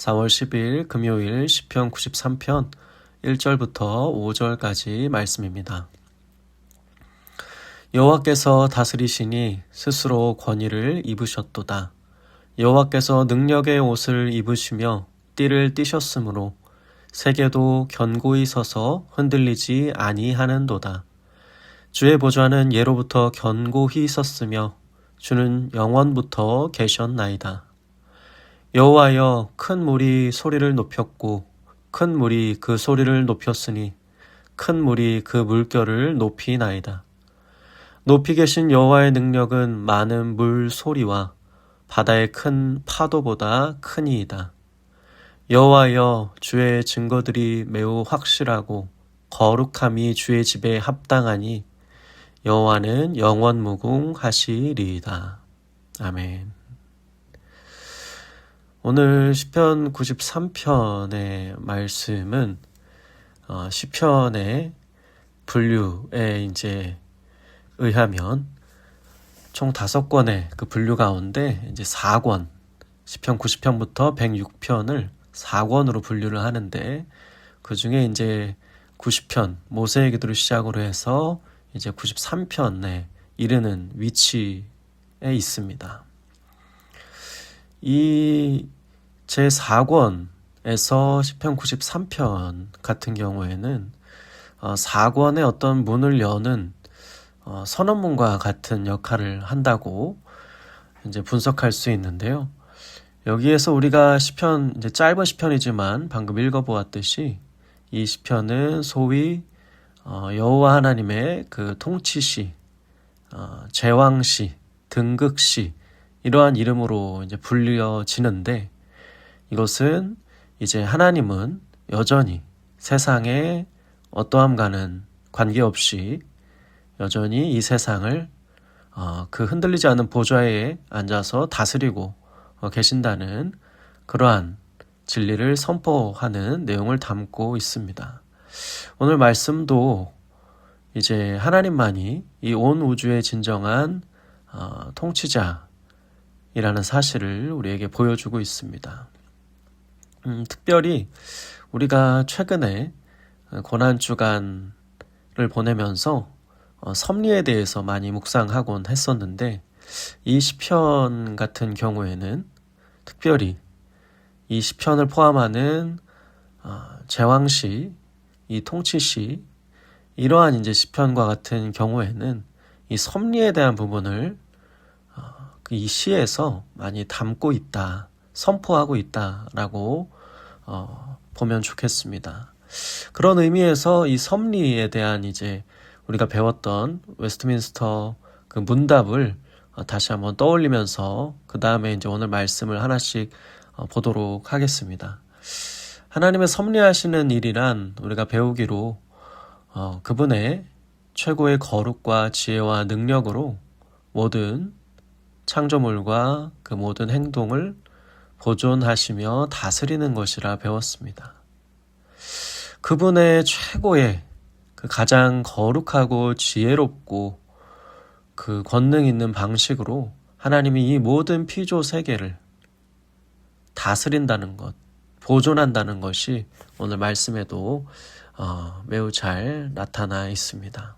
4월 10일 금요일 시편 93편 1절부터 5절까지 말씀입니다. 여호와께서 다스리시니 스스로 권위를 입으셨도다. 여호와께서 능력의 옷을 입으시며 띠를 띠셨으므로 세계도 견고히 서서 흔들리지 아니하는도다. 주의 보좌는 예로부터 견고히 섰으며 주는 영원부터 계셨나이다. 여호와여, 큰 물이 소리를 높였고 큰 물이 그 소리를 높였으니 큰 물이 그 물결을 높이나이다. 높이 계신 여호와의 능력은 많은 물 소리와 바다의 큰 파도보다 크니이다. 여호와여, 주의 증거들이 매우 확실하고 거룩함이 주의 집에 합당하니 여호와는 영원무궁하시리이다. 아멘. 오늘 시편 93편의 말씀은 시편의 분류에 의하면 총 5권의 그 분류 가운데 4권, 시편 90편부터 106편을 4권으로 분류를 하는데, 그 중에 90편 모세의 기도를 시작으로 해서 93편에 이르는 위치에 있습니다. 이 제4권에서 시편 93편 같은 경우에는 4권의 어떤 문을 여는 선언문과 같은 역할을 한다고 분석할 수 있는데요. 여기에서 우리가 시편, 짧은 시편이지만 방금 읽어보았듯이 이 시편은 소위 여호와 하나님의 그 통치시, 제왕시, 등극시, 이러한 이름으로 불려지는데, 이것은 하나님은 여전히 세상에 어떠함과는 관계없이 여전히 이 세상을 그 흔들리지 않는 보좌에 앉아서 다스리고 계신다는 그러한 진리를 선포하는 내용을 담고 있습니다. 오늘 말씀도 하나님만이 이 온 우주의 진정한 통치자이라는 사실을 우리에게 보여주고 있습니다. 특별히 우리가 최근에 고난주간을 보내면서 섭리에 대해서 많이 묵상하곤 했었는데, 이 시편 같은 경우에는 특별히 이 시편을 포함하는 제왕시, 이 통치시, 이러한 시편과 같은 경우에는 이 섭리에 대한 부분을 이 시에서 많이 담고 있다, 선포하고 있다라고 보면 좋겠습니다. 그런 의미에서 이 섭리에 대한 우리가 배웠던 웨스트민스터 그 문답을 다시 한번 떠올리면서 그 다음에 오늘 말씀을 하나씩 보도록 하겠습니다. 하나님의 섭리하시는 일이란 우리가 배우기로 그분의 최고의 거룩과 지혜와 능력으로 모든 창조물과 그 모든 행동을 보존하시며 다스리는 것이라 배웠습니다. 그분의 최고의 그 가장 거룩하고 지혜롭고 그 권능 있는 방식으로 하나님이 이 모든 피조 세계를 다스린다는 것, 보존한다는 것이 오늘 말씀에도 매우 잘 나타나 있습니다.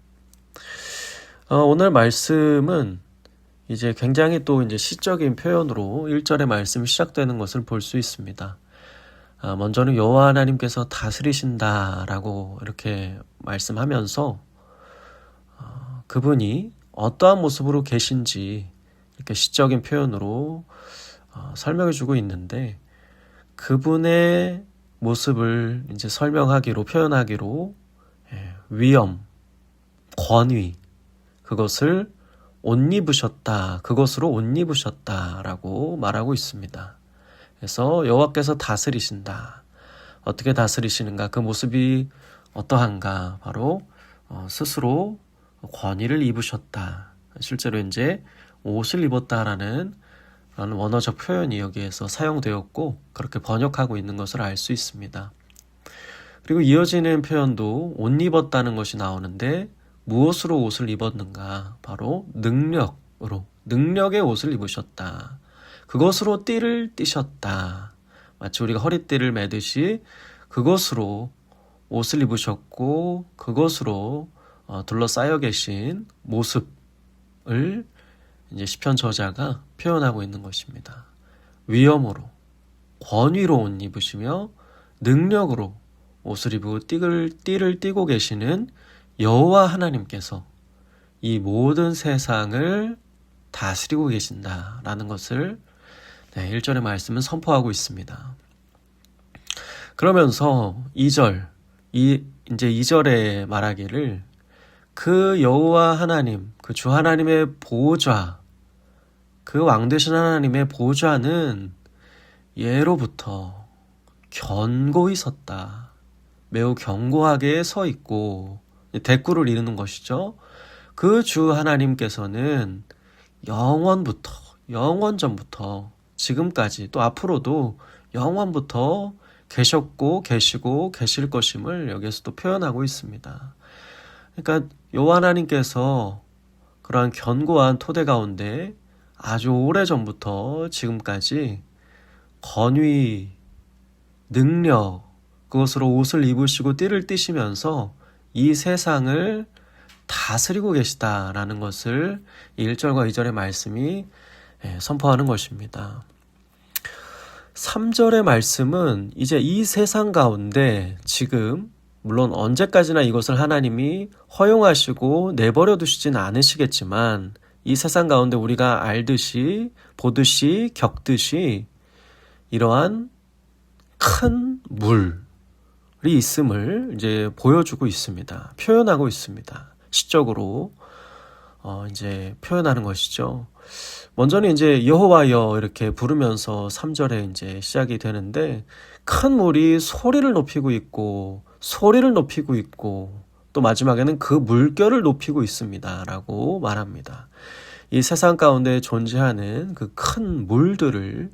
오늘 말씀은 굉장히 또 시적인 표현으로 1절의 말씀이 시작되는 것을 볼 수 있습니다. 먼저는 여호와 하나님께서 다스리신다라고 이렇게 말씀하면서 그분이 어떠한 모습으로 계신지 이렇게 시적인 표현으로 설명해주고 있는데, 그분의 모습을 설명하기로, 표현하기로 위엄, 권위, 그것을 옷 입으셨다, 그것으로 옷 입으셨다라고 말하고 있습니다. 그래서 여호와께서 다스리신다. 어떻게 다스리시는가? 그 모습이 어떠한가? 바로 스스로 권위를 입으셨다. 실제로 옷을 입었다라는 원어적 표현이 여기에서 사용되었고, 그렇게 번역하고 있는 것을 알 수 있습니다. 그리고 이어지는 표현도 옷 입었다는 것이 나오는데, 무엇으로 옷을 입었는가? 바로 능력으로, 능력의 옷을 입으셨다. 그것으로 띠를 띠셨다. 마치 우리가 허리띠를 매듯이 그것으로 옷을 입으셨고 그것으로 둘러싸여 계신 모습을 이제 시편 저자가 표현하고 있는 것입니다. 위엄으로, 권위로 옷 입으시며 능력으로 옷을 입고 띠를 띠고 계시는 여호와 하나님께서 이 모든 세상을 다스리고 계신다라는 것을 1절의 말씀은 선포하고 있습니다. 그러면서 2절, 이제 2절에 말하기를 그 여호와 하나님, 그 주 하나님의 보좌, 그 왕 되신 하나님의 보좌는 예로부터 견고히 섰다. 매우 견고하게 서 있고 대꾸를 이루는 것이죠. 그 주 하나님께서는 영원부터, 영원전부터 지금까지 또 앞으로도 영원부터 계셨고 계시고 계실 것임을 여기에서 또 표현하고 있습니다. 그러니까 여호와 하나님께서 그러한 견고한 토대 가운데 아주 오래전부터 지금까지 권위, 능력, 그것으로 옷을 입으시고 띠를 띠시면서 이 세상을 다스리고 계시다라는 것을 1절과 2절의 말씀이 선포하는 것입니다. 3절의 말씀은 이제 이 세상 가운데 지금 물론 언제까지나 이것을 하나님이 허용하시고 내버려 두시진 않으시겠지만 이 세상 가운데 우리가 알듯이 보듯이 겪듯이 이러한 큰 물이 있음을 이제 보여주고 있습니다. 표현하고 있습니다. 시적으로 이제 표현하는 것이죠. 먼저는 이제 여호와여 이렇게 부르면서 3절에 이제 시작이 되는데 큰 물이 소리를 높이고 있고 또 마지막에는 그 물결을 높이고 있습니다 라고 말합니다. 이 세상 가운데 존재하는 그 큰 물들을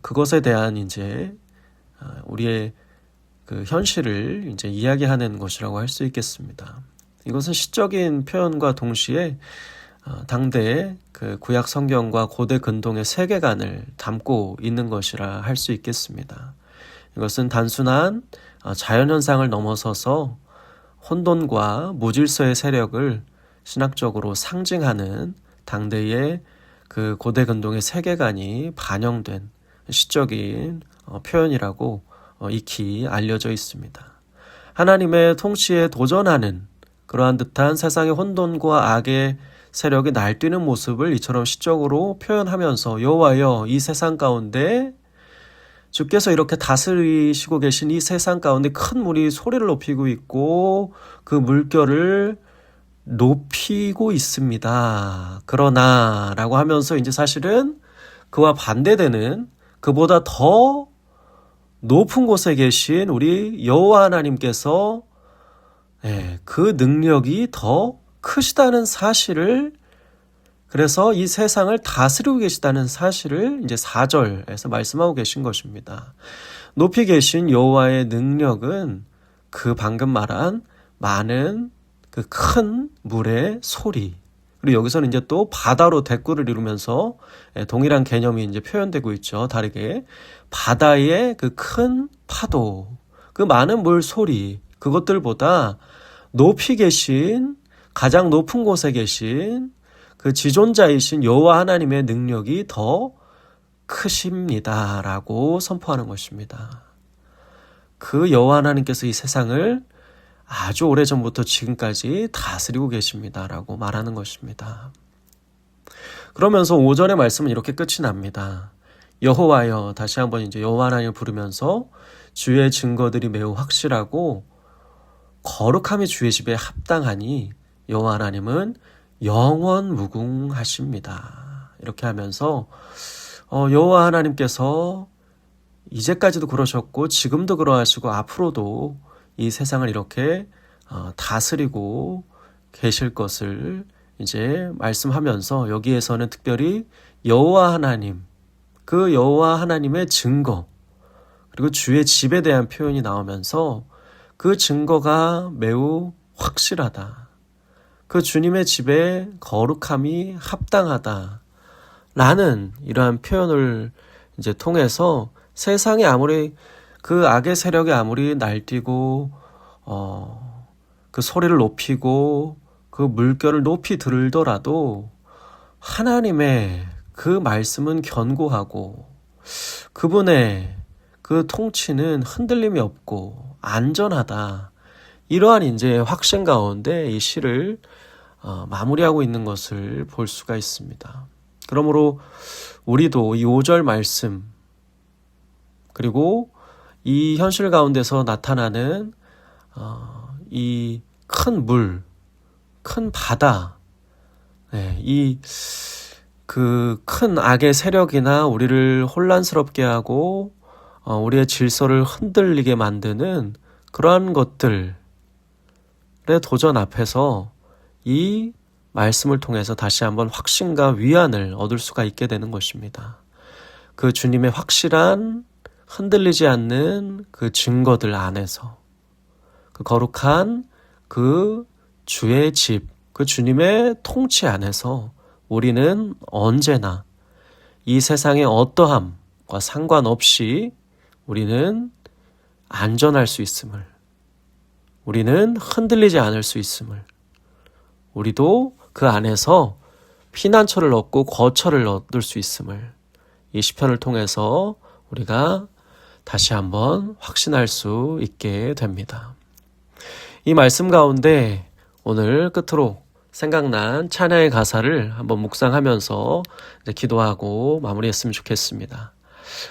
그것에 대한 이제 우리의 그 현실을 이제 이야기하는 것이라고 할 수 있겠습니다. 이것은 시적인 표현과 동시에 당대의 그 구약 성경과 고대 근동의 세계관을 담고 있는 것이라 할 수 있겠습니다. 이것은 단순한 자연현상을 넘어서서 혼돈과 무질서의 세력을 신학적으로 상징하는 당대의 그 고대 근동의 세계관이 반영된 시적인 표현이라고 익히 알려져 있습니다. 하나님의 통치에 도전하는 그러한 듯한 세상의 혼돈과 악의 세력이 날뛰는 모습을 이처럼 시적으로 표현하면서 여호와여 이 세상 가운데 주께서 이렇게 다스리시고 계신 이 세상 가운데 큰 물이 소리를 높이고 있고 그 물결을 높이고 있습니다. 그러나 라고 하면서 이제 사실은 그와 반대되는 그보다 더 높은 곳에 계신 우리 여호와 하나님께서 그 능력이 더 크시다는 사실을 그래서 이 세상을 다스리고 계시다는 사실을 이제 4절에서 말씀하고 계신 것입니다. 높이 계신 여호와의 능력은 그 방금 말한 많은 그 큰 물의 소리 그리고 여기서는 이제 또 바다로 대꾸를 이루면서 동일한 개념이 이제 표현되고 있죠. 다르게 바다의 그 큰 파도 그 많은 물 소리 그것들보다 높이 계신 가장 높은 곳에 계신 그 지존자이신 여호와 하나님의 능력이 더 크십니다라고 선포하는 것입니다. 그 여호와 하나님께서 이 세상을 아주 오래전부터 지금까지 다스리고 계십니다라고 말하는 것입니다. 그러면서 5절의 말씀은 이렇게 끝이 납니다. 여호와여 다시 한번 이제 여호와 하나님을 부르면서 주의 증거들이 매우 확실하고 거룩함이 주의 집에 합당하니 여호와 하나님은 영원 무궁하십니다. 이렇게 하면서 여호와 하나님께서 이제까지도 그러셨고 지금도 그러하시고 앞으로도 이 세상을 이렇게 다스리고 계실 것을 이제 말씀하면서 여기에서는 특별히 여호와 하나님, 그 여호와 하나님의 증거 그리고 주의 집에 대한 표현이 나오면서 그 증거가 매우 확실하다. 그 주님의 집에 거룩함이 합당하다. 라는 이러한 표현을 이제 통해서 세상이 아무리 그 악의 세력이 아무리 날뛰고 그 소리를 높이고 그 물결을 높이 들더라도 하나님의 그 말씀은 견고하고 그분의 그 통치는 흔들림이 없고 안전하다. 이러한 이제 확신 가운데 이 시를 마무리하고 있는 것을 볼 수가 있습니다. 그러므로 우리도 이 5절 말씀 그리고 이 현실 가운데서 나타나는 이 큰 물, 큰 바다, 이 그 큰 악의 세력이나 우리를 혼란스럽게 하고 우리의 질서를 흔들리게 만드는 그러한 것들의 도전 앞에서 이 말씀을 통해서 다시 한번 확신과 위안을 얻을 수가 있게 되는 것입니다. 그 주님의 확실한 흔들리지 않는 그 증거들 안에서 그 거룩한 그 주의 집, 그 주님의 통치 안에서 우리는 언제나 이 세상의 어떠함과 상관없이 우리는 안전할 수 있음을, 우리는 흔들리지 않을 수 있음을, 우리도 그 안에서 피난처를 얻고 거처를 얻을 수 있음을 이 시편을 통해서 우리가 다시 한번 확신할 수 있게 됩니다. 이 말씀 가운데 오늘 끝으로 생각난 찬양의 가사를 한번 묵상하면서 이제 기도하고 마무리했으면 좋겠습니다.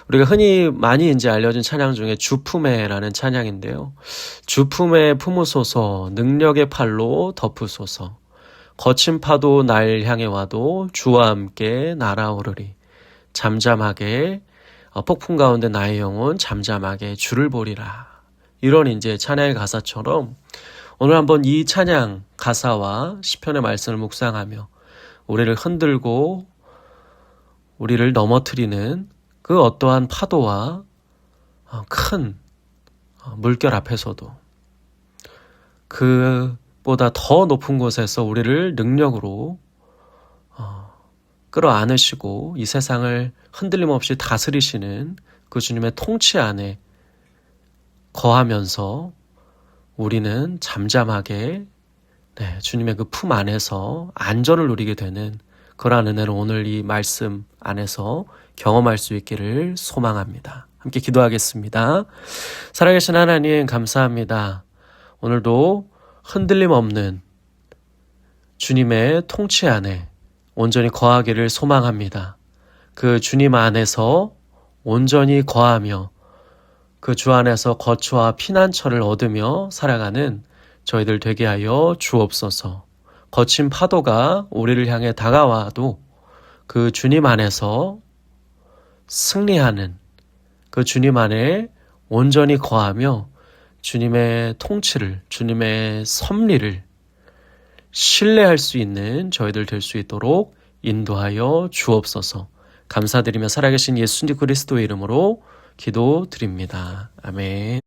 우리가 흔히 많이 이제 알려진 찬양 중에 주품에라는 찬양인데요. 주품에 품으소서 능력의 팔로 덮으소서 거친 파도 날 향해 와도 주와 함께 날아오르리 잠잠하게 폭풍 가운데 나의 영혼 잠잠하게 주를 보리라. 이런 이제 찬양의 가사처럼 오늘 한번 이 찬양 가사와 시편의 말씀을 묵상하며 우리를 흔들고 우리를 넘어뜨리는 그 어떠한 파도와 큰 물결 앞에서도 그보다 더 높은 곳에서 우리를 능력으로 끌어안으시고 이 세상을 흔들림 없이 다스리시는 그 주님의 통치 안에 거하면서 우리는 잠잠하게 주님의 그 품 안에서 안전을 누리게 되는 그러한 은혜를 오늘 이 말씀 안에서 경험할 수 있기를 소망합니다. 함께 기도하겠습니다. 살아계신 하나님 감사합니다. 오늘도 흔들림 없는 주님의 통치 안에 온전히 거하기를 소망합니다. 그 주님 안에서 온전히 거하며 그 주 안에서 거처와 피난처를 얻으며 살아가는 저희들 되게 하여 주옵소서. 거친 파도가 우리를 향해 다가와도 그 주님 안에서 승리하는 그 주님 안에 온전히 거하며 주님의 통치를, 주님의 섭리를 신뢰할 수 있는 저희들 될 수 있도록 인도하여 주옵소서. 감사드리며 살아계신 예수님 그리스도의 이름으로 기도드립니다. 아멘.